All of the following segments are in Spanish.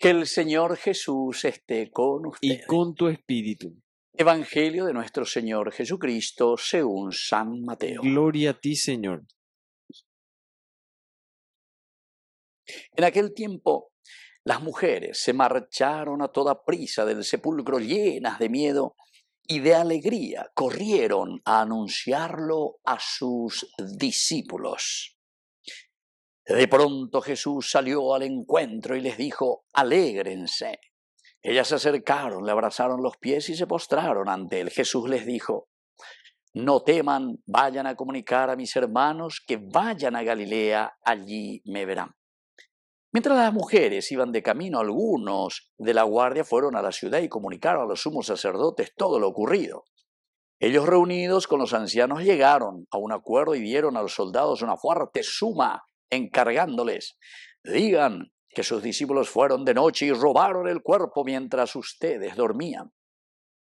Que el Señor Jesús esté con y ustedes. con tu espíritu. Evangelio de nuestro Señor Jesucristo según San Mateo. Gloria a ti, Señor. En aquel tiempo, las mujeres se marcharon a toda prisa del sepulcro llenas de miedo y de alegría. Corrieron a anunciarlo a sus discípulos. De pronto Jesús salió al encuentro y les dijo: alégrense. Ellas se acercaron, le abrazaron los pies y se postraron ante él. Jesús les dijo: no teman, vayan a comunicar a mis hermanos que vayan a Galilea, allí me verán. Mientras las mujeres iban de camino, algunos de la guardia fueron a la ciudad y comunicaron a los sumos sacerdotes todo lo ocurrido. Ellos, reunidos con los ancianos, llegaron a un acuerdo y dieron a los soldados una fuerte suma, encargándoles: digan que sus discípulos fueron de noche y robaron el cuerpo mientras ustedes dormían.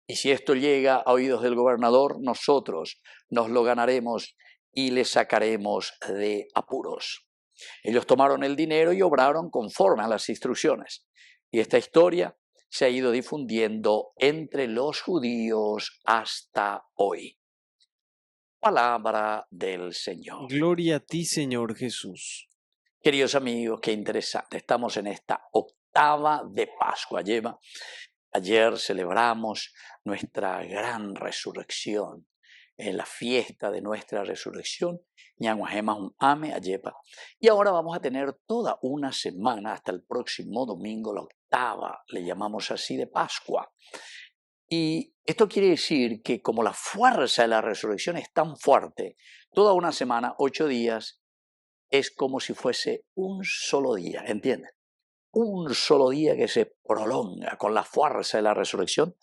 Y si esto llega a oídos del gobernador, nosotros nos lo ganaremos y le sacaremos de apuros. Ellos tomaron el dinero y obraron conforme a las instrucciones. Y esta historia se ha ido difundiendo entre los judíos hasta hoy. Palabra del Señor. Gloria a ti, Señor Jesús. Queridos amigos, qué interesante. Estamos en esta octava de Pascua. Ayer celebramos nuestra gran resurrección, en la fiesta de nuestra resurrección, y ahora vamos a tener toda una semana hasta el próximo domingo, la octava, le llamamos así, de Pascua. Y esto quiere decir que como la fuerza de la resurrección es tan fuerte, toda una semana, 8 días, es como si fuese un solo día, ¿entienden? Un solo día que se prolonga con la fuerza de la resurrección,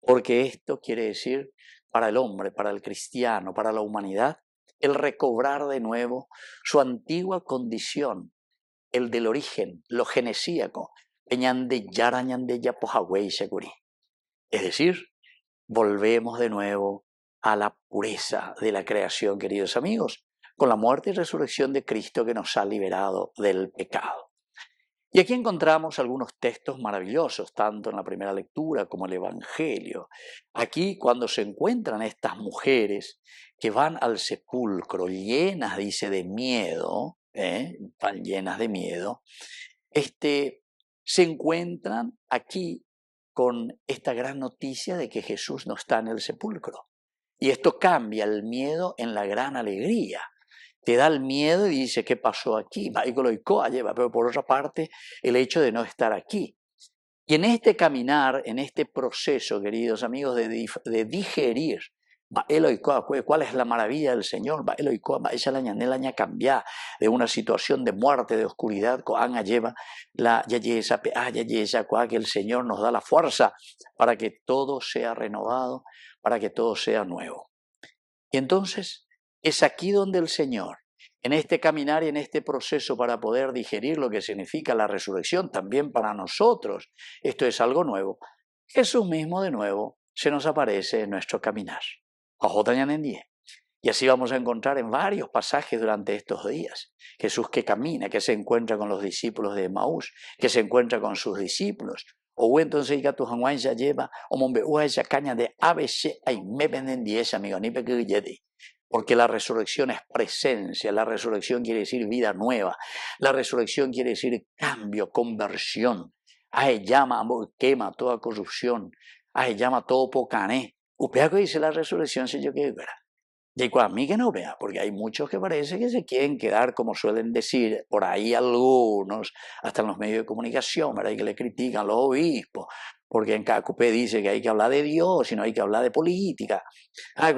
porque esto quiere decir para el hombre, para el cristiano, para la humanidad, el recobrar de nuevo su antigua condición, el del origen, lo genesíaco, es decir, volvemos de nuevo a la pureza de la creación, queridos amigos, con la muerte y resurrección de Cristo que nos ha liberado del pecado. Y aquí encontramos algunos textos maravillosos, tanto en la primera lectura como el Evangelio. Aquí, cuando se encuentran estas mujeres que van al sepulcro llenas, dice, de miedo, van llenas de miedo, se encuentran aquí con esta gran noticia de que Jesús no está en el sepulcro. Y esto cambia el miedo en la gran alegría. Te da el miedo y dice: ¿qué pasó aquí? Pero por otra parte, el hecho de no estar aquí. Y en este caminar, en este proceso, queridos amigos, de digerir, ¿cuál es la maravilla del Señor? Esa la cambiar de una situación de muerte, de oscuridad, que el Señor nos da la fuerza para que todo sea renovado, para que todo sea nuevo. Y entonces es aquí donde el Señor, en este caminar y en este proceso para poder digerir lo que significa la resurrección también para nosotros, esto es algo nuevo, Jesús mismo de nuevo se nos aparece en nuestro caminar. Y así vamos a encontrar en varios pasajes durante estos días. Jesús que camina, que se encuentra con los discípulos de Emaús, que se encuentra con sus discípulos. O entonces ya tu hanguan ya lleva, o mombe esa caña de ABC, ay me venden 10 amigos, ni pequeñete. Porque la resurrección es presencia, la resurrección quiere decir vida nueva, la resurrección quiere decir cambio, conversión. Llama, quema toda corrupción, llama todo pocané. Upea que dice la resurrección, si yo quiero ver. Y a mí que no vea, porque hay muchos que parece que se quieren quedar, como suelen decir, por ahí algunos, hasta en los medios de comunicación, ¿verdad? Y que le critican a los obispos, porque en Cacupé dice que hay que hablar de Dios y no hay que hablar de política. ¿No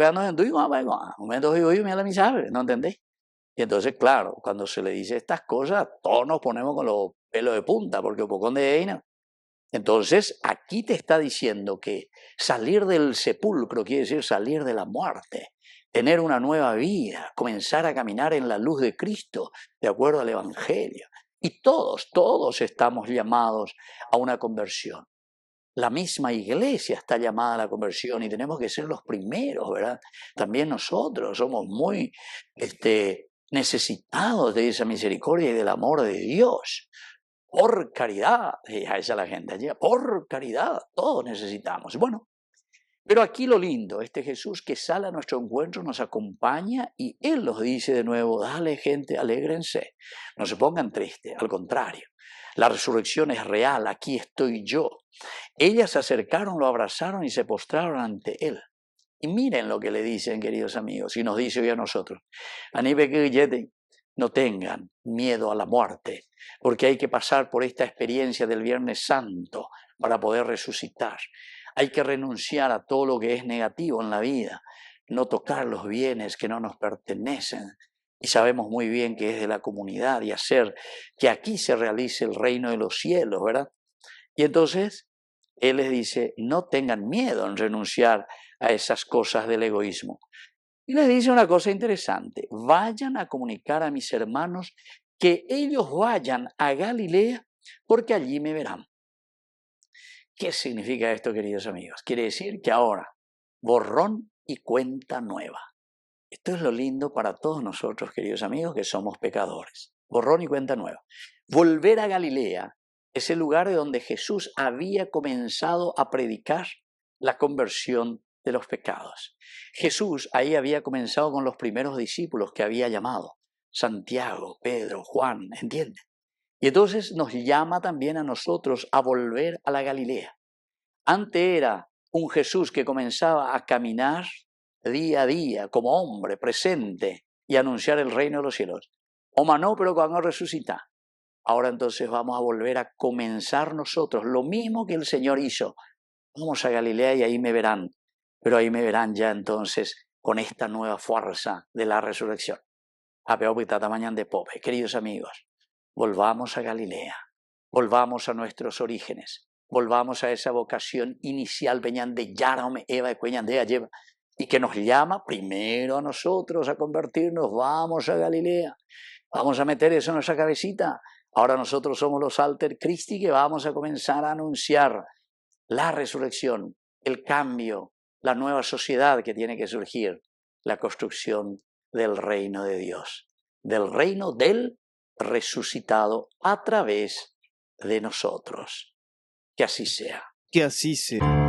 entendéis? Y entonces, claro, cuando se le dice estas cosas, todos nos ponemos con los pelos de punta, porque un poco de Eina. Entonces, aquí te está diciendo que salir del sepulcro quiere decir salir de la muerte, tener una nueva vida, comenzar a caminar en la luz de Cristo, de acuerdo al Evangelio. Y todos estamos llamados a una conversión. La misma iglesia está llamada a la conversión y tenemos que ser los primeros, ¿verdad? También nosotros somos muy necesitados de esa misericordia y del amor de Dios. por caridad, y a esa la gente llega, por caridad, todos necesitamos. Bueno, pero aquí lo lindo, este Jesús que sale a nuestro encuentro nos acompaña y Él nos dice de nuevo, dale gente, alégrense, no se pongan tristes, al contrario, la resurrección es real, aquí estoy yo. Ellas se acercaron, lo abrazaron y se postraron ante Él. Y miren lo que le dicen, queridos amigos, y nos dice hoy a nosotros, no tengan miedo a la muerte, porque hay que pasar por esta experiencia del Viernes Santo para poder resucitar. Hay que renunciar a todo lo que es negativo en la vida, no tocar los bienes que no nos pertenecen. Y sabemos muy bien que es de la comunidad y hacer que aquí se realice el reino de los cielos, ¿verdad? Y entonces Él les dice, no tengan miedo en renunciar a esas cosas del egoísmo. Y les dice una cosa interesante, vayan a comunicar a mis hermanos que ellos vayan a Galilea porque allí me verán. ¿Qué significa esto, queridos amigos? Quiere decir que ahora, borrón y cuenta nueva. Esto es lo lindo para todos nosotros, queridos amigos, que somos pecadores. Borrón y cuenta nueva. Volver a Galilea es el lugar de donde Jesús había comenzado a predicar la conversión de los pecados. Jesús ahí había comenzado con los primeros discípulos que había llamado, Santiago, Pedro, Juan, ¿entienden? Y entonces nos llama también a nosotros a volver a la Galilea. Antes era un Jesús que comenzaba a caminar día a día como hombre presente y anunciar el reino de los cielos. Oma no, pero cuando resucita. Ahora entonces vamos a volver a comenzar nosotros lo mismo que el Señor hizo. Vamos a Galilea y ahí me verán, pero ahí me verán ya entonces con esta nueva fuerza de la resurrección. Queridos amigos, volvamos a Galilea, volvamos a nuestros orígenes, volvamos a esa vocación inicial de Yarame Eva de lleva y que nos llama primero a nosotros a convertirnos. Vamos a Galilea, vamos a meter eso en nuestra cabecita. Ahora nosotros somos los Alter Christi que vamos a comenzar a anunciar la resurrección, el cambio, la nueva sociedad que tiene que surgir, la construcción del reino de Dios, del reino del resucitado a través de nosotros. Que así sea. Que así sea.